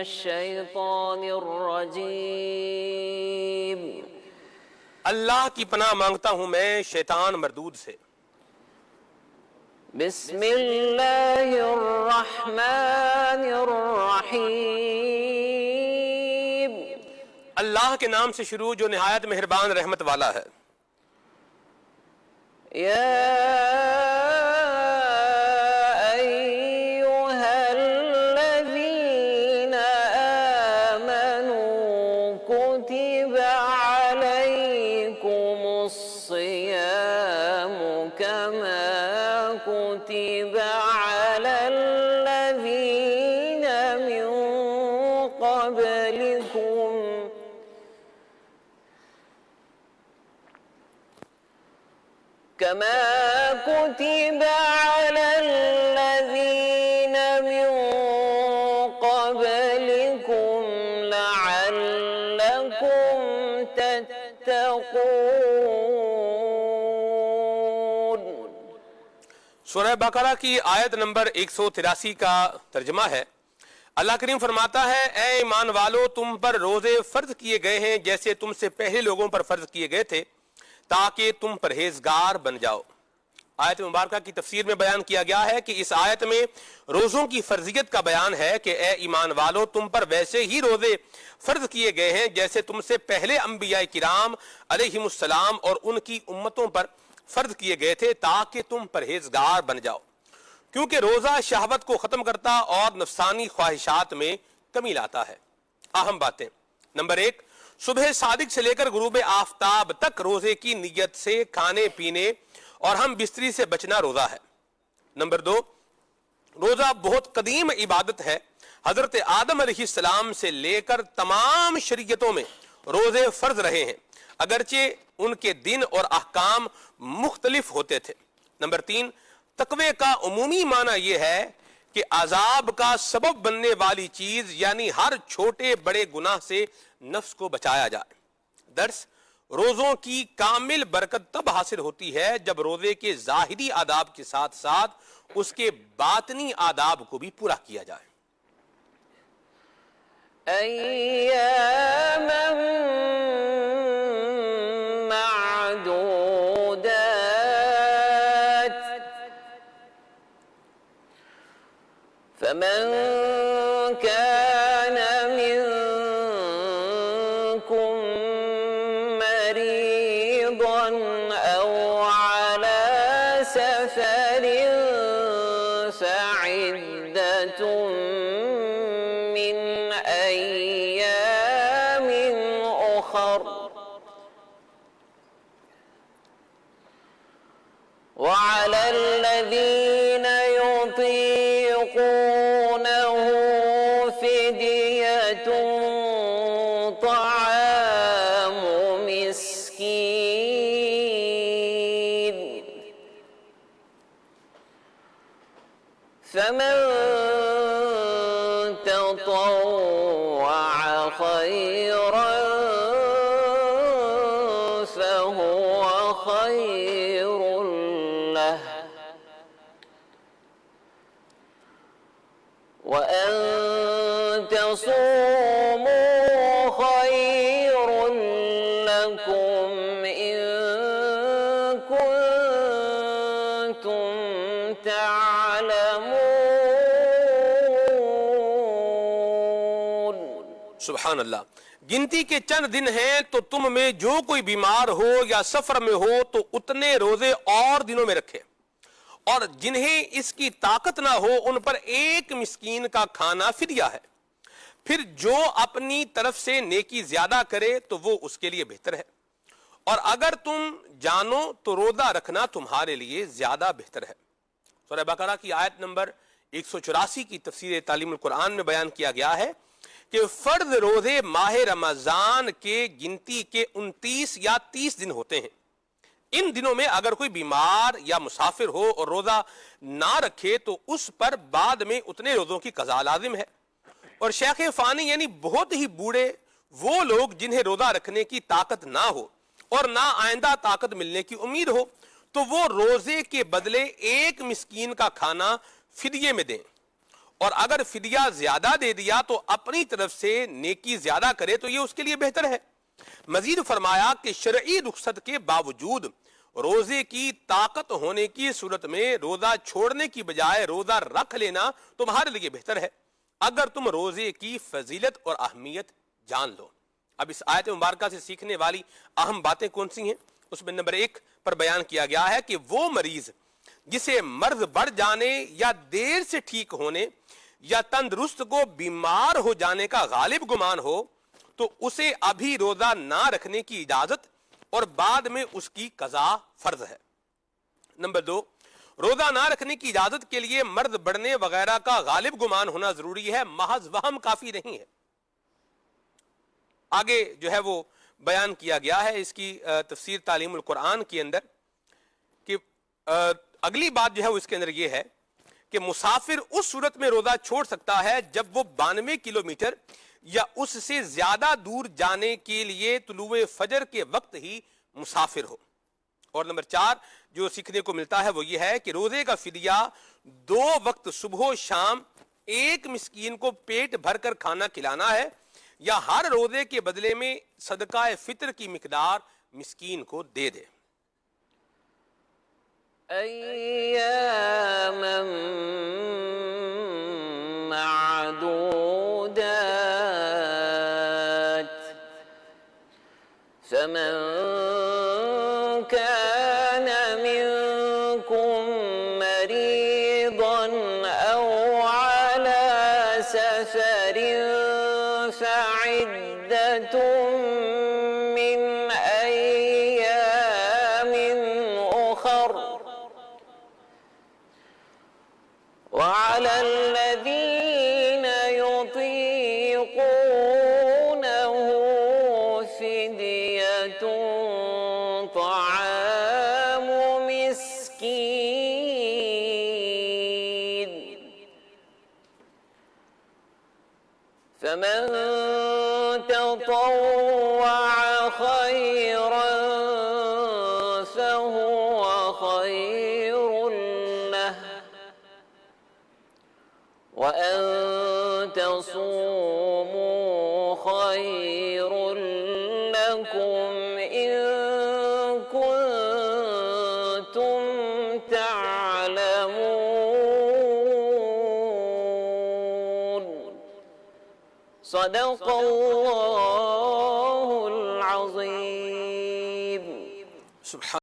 الشيطان الرجيم اللہ کی پناہ مانگتا ہوں میں شیطان مردود سے۔ بسم اللہ الرحمن الرحیم اللہ کے نام سے شروع جو نہایت مہربان رحمت والا ہے۔ یا ایہا الذین آمنوا کتب علیکم الصیام کما کتب علی الذین من قبلکم كما كتب على الذين من قبلكم لعلكم تتقون۔ سورہ بقرہ کی آیت نمبر 183 کا ترجمہ ہے۔ اللہ کریم فرماتا ہے اے ایمان والو تم پر روزے فرض کیے گئے ہیں جیسے تم سے پہلے لوگوں پر فرض کیے گئے تھے تاکہ تم پرہیزگار بن جاؤ۔ آیت مبارکہ کی تفسیر میں بیان کیا گیا ہے کہ اس آیت میں روزوں کی فرضیت کا بیان ہے کہ اے ایمان والو تم پر ویسے ہی روزے فرض کیے گئے ہیں جیسے تم سے پہلے انبیاء کرام علیہم السلام اور ان کی امتوں پر فرض کیے گئے تھے تاکہ تم پرہیزگار بن جاؤ، کیونکہ روزہ شہوت کو ختم کرتا اور نفسانی خواہشات میں کمی لاتا ہے۔ اہم باتیں: نمبر 1، صبح صادق سے لے کر غروب آفتاب تک روزے کی نیت سے کھانے پینے اور ہم بستری سے بچنا روزہ ہے۔ نمبر 2، روزہ بہت قدیم عبادت ہے۔ حضرت آدم علیہ السلام سے لے کر تمام شریعتوں میں روزے فرض رہے ہیں اگرچہ ان کے دن اور احکام مختلف ہوتے تھے۔ نمبر 3، تقوی کا عمومی معنی یہ ہے کہ عذاب کا سبب بننے والی چیز یعنی ہر چھوٹے بڑے گناہ سے نفس کو بچایا جائے۔ درس: روزوں کی کامل برکت تب حاصل ہوتی ہے جب روزے کے ظاہری آداب کے ساتھ ساتھ اس کے باطنی آداب کو بھی پورا کیا جائے۔ ایاما معدودات فمن كان منكم مريضا أو على سفر فعدة من أيام أخر وعلى الذين يطيقونه فدية طعام مسكين فمن تطوع خيرا فهو خير له وأن تصوموا خير لكم إن كنتم تعلمون۔ سبحان اللہ۔ گنتی کے چند دن ہیں تو تم میں جو کوئی بیمار ہو یا سفر میں ہو تو اتنے روزے اور دنوں میں رکھے، اور جنہیں اس کی طاقت نہ ہو ان پر ایک مسکین کا کھانا فدیہ ہے۔ پھر جو اپنی طرف سے نیکی زیادہ کرے تو وہ اس کے لیے بہتر ہے، اور اگر تم جانو تو روزہ رکھنا تمہارے لیے زیادہ بہتر ہے۔ سورہ بقرہ کی آیت نمبر 184 کی تفسیر تعلیم القرآن میں بیان کیا گیا ہے کہ فرض روزے ماہ رمضان کے گنتی کے 29 یا 30 دن ہوتے ہیں۔ ان دنوں میں اگر کوئی بیمار یا مسافر ہو اور روزہ نہ رکھے تو اس پر بعد میں اتنے روزوں کی قضا لازم ہے، اور شیخ فانی یعنی بہت ہی بوڑھے وہ لوگ جنہیں روزہ رکھنے کی طاقت نہ ہو اور نہ آئندہ طاقت ملنے کی امید ہو تو وہ روزے کے بدلے ایک مسکین کا کھانا فدیے میں دیں، اور اگر فدیہ زیادہ دے دیا تو اپنی طرف سے نیکی زیادہ کرے تو یہ اس کے لیے بہتر ہے۔ مزید فرمایا کہ شرعی رخصت کے باوجود روزے کی طاقت ہونے کی صورت میں روزہ چھوڑنے کی بجائے روزہ رکھ لینا تمہارے لیے بہتر ہے، اگر تم روزے کی فضیلت اور اہمیت جان لو۔ اب اس آیت مبارکہ سے سیکھنے والی اہم باتیں کون سی ہیں؟ اس میں نمبر 1 پر بیان کیا گیا ہے کہ وہ مریض جسے مرض بڑھ جانے یا دیر سے ٹھیک ہونے یا تندرست کو بیمار ہو جانے کا غالب گمان ہو تو اسے ابھی روزہ نہ رکھنے کی اجازت اور بعد میں اس کی قضا فرض ہے۔ نمبر 2، روزہ نہ رکھنے کی اجازت کے لیے مرض بڑھنے وغیرہ کا غالب گمان ہونا ضروری ہے، محض وہم کافی نہیں ہے۔ آگے جو ہے وہ بیان کیا گیا ہے اس کی تفسیر تعلیم القرآن کے اندر کہ اگلی بات جو ہے وہ اس کے اندر یہ ہے کہ مسافر اس صورت میں روزہ چھوڑ سکتا ہے جب وہ 92 کلومیٹر یا اس سے زیادہ دور جانے کے لیے طلوع فجر کے وقت ہی مسافر ہو۔ اور نمبر 4 جو سیکھنے کو ملتا ہے وہ یہ ہے کہ روزے کا فدیہ 2 وقت صبح و شام ایک مسکین کو پیٹ بھر کر کھانا کھلانا ہے یا ہر روزے کے بدلے میں صدقہ فطر کی مقدار مسکین کو دے دے۔ أياما معدودات فمن كان منكم مريضا أو على سفر فعدة من أيام أخر وعلى الذين يطيقونه فدية طعام مسكين فمن تطوع خيرا فهو خير له وأن تصوموا خير لكم إن كنتم تعلمون صدق الله العظيم۔